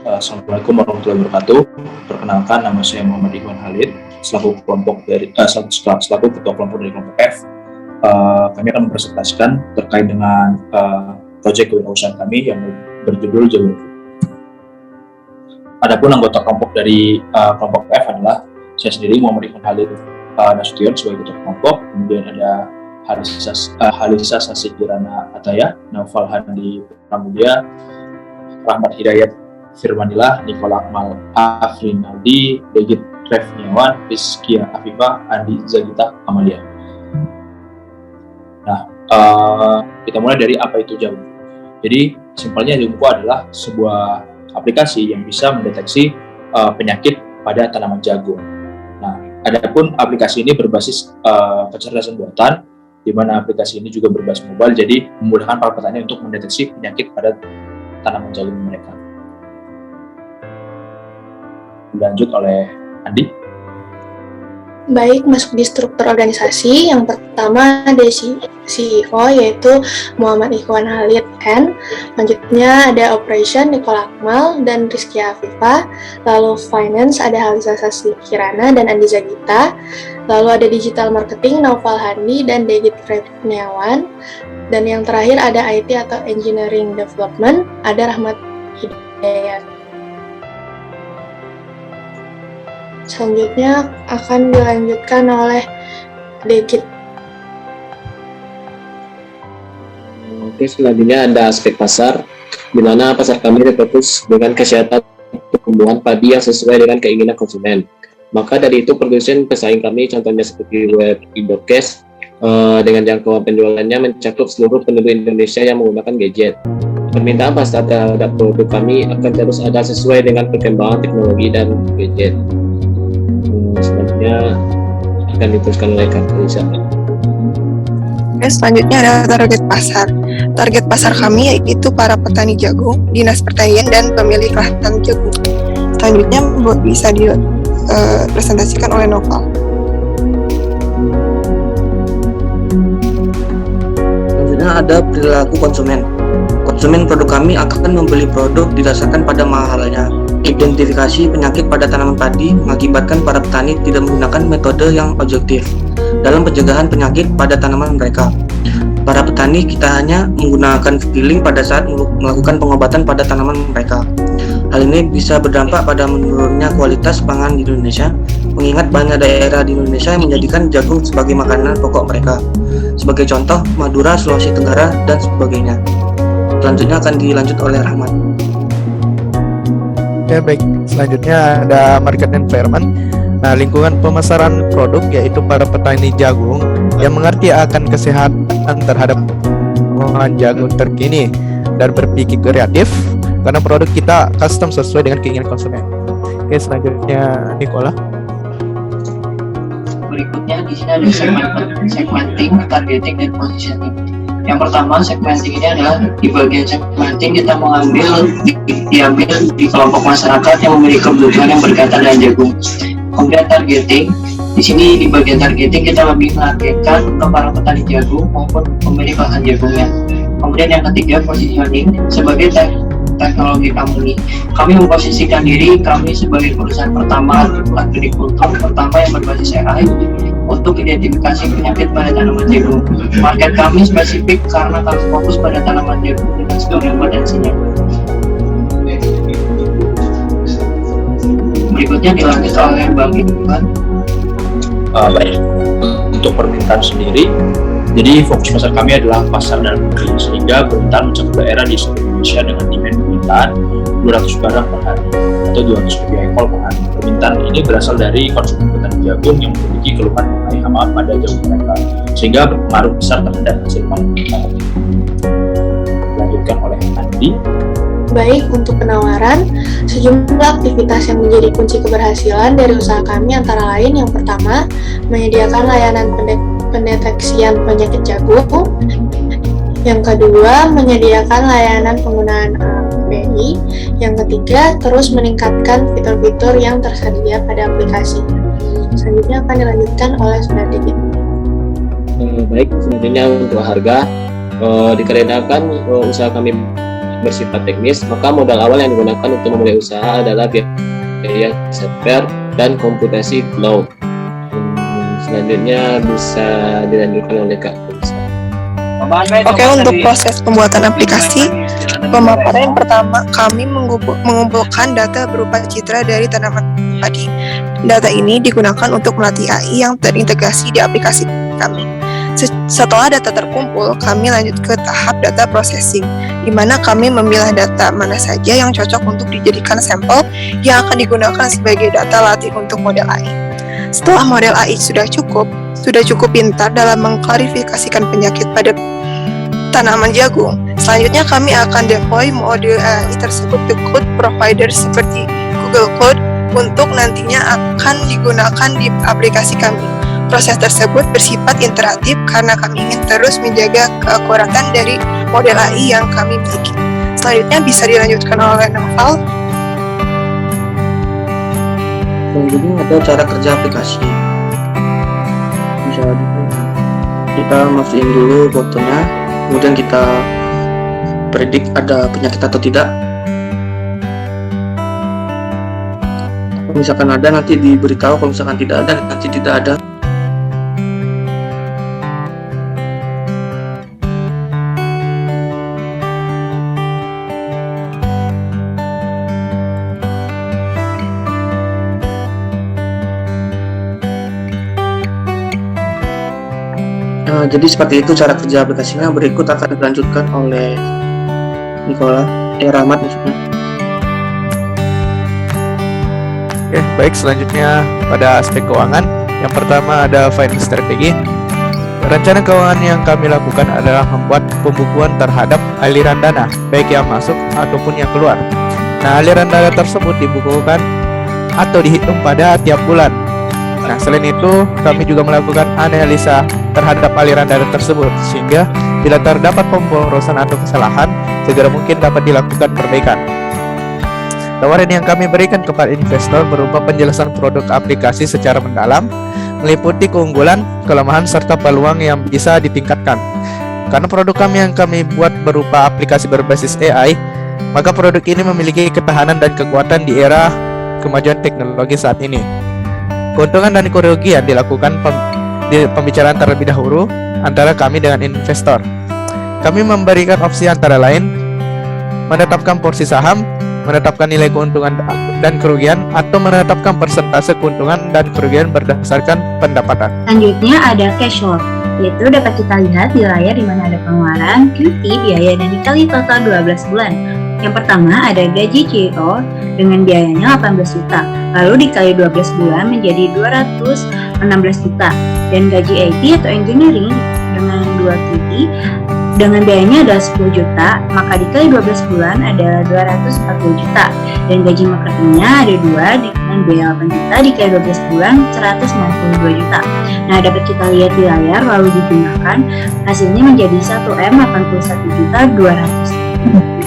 Assalamualaikum warahmatullahi wabarakatuh. Perkenalkan, nama saya Muhammad Ikhwan Halid, selaku ketua kelompok dari kelompok F. Kami akan mempresentasikan terkait dengan proyek kewirausahaan kami yang berjudul Jagung. Adapun anggota kelompok dari kelompok F adalah saya sendiri, Muhammad Ikhwan Halid Nasution sebagai ketua kelompok, kemudian ada Halisa Sasikirana Ataya, Naufal Handi Pramudia, Rahmat Hidayat Firmanillah, Nikola Akmal Afrinaldi, Degit Revniawan, Rizkia Afifah, Andi Zagita Amalia. Nah, kita mulai dari apa itu Jagung. Jadi simpelnya Jagung adalah sebuah aplikasi yang bisa mendeteksi penyakit pada tanaman jagung. Nah, adapun aplikasi ini berbasis kecerdasan buatan, di mana aplikasi ini juga berbasis mobile, jadi memudahkan para petani untuk mendeteksi penyakit pada tanaman jagung mereka. Dilanjut oleh Andi. Baik, masuk di struktur organisasi. Yang pertama ada CEO, yaitu Muhammad Ikhwan Halid N. Lanjutnya ada Operation Nikola Akmal dan Rizkia Afifah. Lalu Finance ada Halisa Sasikirana dan Andi Zagita. Lalu ada Digital Marketing Naufal Handi dan Degit Revniawan. Dan yang terakhir ada IT atau Engineering Development ada Rahmat Hidayat. Selanjutnya akan dilanjutkan oleh Degit. Oke, selanjutnya ada aspek pasar, di mana pasar kami terfokus dengan kesehatan pertumbuhan padi yang sesuai dengan keinginan konsumen. Maka dari itu produsen pesaing kami, contohnya seperti web Indocast, dengan jangkauan penjualannya mencakup seluruh penduduk Indonesia yang menggunakan gadget. Permintaan pasar terhadap produk kami akan terus ada sesuai dengan perkembangan teknologi dan gadget. Selanjutnya akan diteruskan oleh Kak Lisa. Oke, selanjutnya ada target pasar. Target pasar kami yaitu para petani jagung, dinas pertanian, dan pemilik lahan jagung. Selanjutnya bisa dipresentasikan oleh Noval. Selanjutnya ada perilaku konsumen. Konsumen produk kami akan membeli produk didasarkan pada mahalnya. Identifikasi penyakit pada tanaman padi mengakibatkan para petani tidak menggunakan metode yang objektif dalam pencegahan penyakit pada tanaman mereka. Para petani kita hanya menggunakan feeling pada saat melakukan pengobatan pada tanaman mereka. Hal ini bisa berdampak pada menurunnya kualitas pangan di Indonesia, mengingat banyak daerah di Indonesia yang menjadikan jagung sebagai makanan pokok mereka. Sebagai contoh, Madura, Sulawesi Tenggara, dan sebagainya. Selanjutnya akan dilanjut oleh Rahmat. Ya, baik, selanjutnya ada market environment. Nah, lingkungan pemasaran produk yaitu para petani jagung yang mengerti akan kesehatan terhadap pengolahan jagung terkini dan berpikir kreatif karena produk kita custom sesuai dengan keinginan konsumen. Oke, selanjutnya Nikola. Berikutnya di sini ada segmenting, targeting, dan positioning. Yang pertama, segmenting ini adalah di bagian segmenting kita diambil di kelompok masyarakat yang memiliki kebutuhan yang berkaitan dengan jagung. Kemudian targeting, di sini di bagian targeting kita lebih menargetkan ke para petani jagung maupun pemilik lahan jagungnya. Kemudian yang ketiga, positioning, sebagai teknologi company. Kami memposisikan diri kami sebagai perusahaan pertama agrikultur pertama yang berbasis AI untuk identifikasi penyakit pada tanaman jagung. Market kami spesifik karena kami fokus pada tanaman jagung dengan skala potensinya. Berikutnya dilanjut oleh Bang Iqbal. Baik, untuk permintaan sendiri, jadi fokus pasar kami adalah pasar dalam negeri, sehingga permintaan mencakup daerah di seluruh Indonesia dengan demand permintaan 200 barang per hari atau 200 rupiah ekor per hari. Permintaan ini berasal dari konsumen petani jagung yang memiliki keluhan mengenai hama pada jagung mereka, sehingga berpengaruh besar terhadap hasil panen mereka. Dilanjutkan oleh Andi. Baik, untuk penawaran, sejumlah aktivitas yang menjadi kunci keberhasilan dari usaha kami antara lain yang pertama, menyediakan layanan pendeteksian penyakit jagung. Yang kedua, menyediakan layanan penggunaan API. Yang ketiga, terus meningkatkan fitur-fitur yang tersedia pada aplikasi. Selanjutnya akan dilanjutkan oleh Saudara Degit. Baik, selanjutnya untuk harga, dikarenakan usaha kami bersifat teknis, maka modal awal yang digunakan untuk memulai usaha adalah biaya software dan komputasi cloud. Selanjutnya bisa dilanjutkan oleh Kak Felicia. Oke, untuk proses pembuatan aplikasi, pemaparan yang pertama, kami mengumpulkan data berupa citra dari tanaman padi. Data ini digunakan untuk melatih AI yang terintegrasi di aplikasi kami. Setelah data terkumpul, kami lanjut ke tahap data processing, di mana kami memilah data mana saja yang cocok untuk dijadikan sampel yang akan digunakan sebagai data latih untuk model AI. Setelah model AI sudah cukup pintar dalam mengklarifikasikan penyakit pada tanaman jagung, selanjutnya kami akan deploy model AI tersebut ke cloud provider seperti Google Cloud untuk nantinya akan digunakan di aplikasi kami. Proses tersebut bersifat interaktif karena kami ingin terus menjaga keakuratan dari model AI yang kami miliki. Selanjutnya bisa dilanjutkan oleh Noval. Selanjutnya ada cara kerja aplikasi. Misalnya kita masukin dulu fotonya, kemudian kita predik ada penyakit atau tidak. Kalau misalkan ada nanti diberitahu, kalau misalkan tidak ada nanti tidak ada. Jadi seperti itu cara kerja aplikasinya. Berikut akan dilanjutkan oleh Nikola, Rahmat maksudnya. Oke, baik, selanjutnya pada aspek keuangan. Yang pertama ada finance strategi. Rencana keuangan yang kami lakukan adalah membuat pembukuan terhadap aliran dana, baik yang masuk ataupun yang keluar. Nah, aliran dana tersebut dibukukan atau dihitung pada tiap bulan. Nah, selain itu, kami juga melakukan analisa terhadap aliran dana tersebut, sehingga bila terdapat pemborosan atau kesalahan, segera mungkin dapat dilakukan perbaikan. Tawaran yang kami berikan kepada investor berupa penjelasan produk aplikasi secara mendalam, meliputi keunggulan, kelemahan, serta peluang yang bisa ditingkatkan. Karena produk kami yang kami buat berupa aplikasi berbasis AI, maka produk ini memiliki ketahanan dan kekuatan di era kemajuan teknologi saat ini. Keuntungan dan kerugian dilakukan di pembicaraan terlebih dahulu antara kami dengan investor. Kami memberikan opsi antara lain menetapkan porsi saham, menetapkan nilai keuntungan dan kerugian, atau menetapkan persentase keuntungan dan kerugian berdasarkan pendapatan. Selanjutnya ada cash flow, yaitu dapat kita lihat di layar di mana ada pengeluaran, cuti, biaya, dan dikali total 12 bulan. Yang pertama ada gaji CEO dengan biayanya 18 juta, lalu dikali 12 bulan menjadi 216 juta, dan gaji IT atau engineering dengan 2 cuti dengan biayanya adalah 10 juta, maka dikali 12 bulan adalah 240 juta, dan gaji marketingnya ada 2 dengan biaya 8 juta, dikali 12 bulan 192 juta. Nah, dapat kita lihat di layar lalu digunakan, hasilnya menjadi 1M 81 juta 200.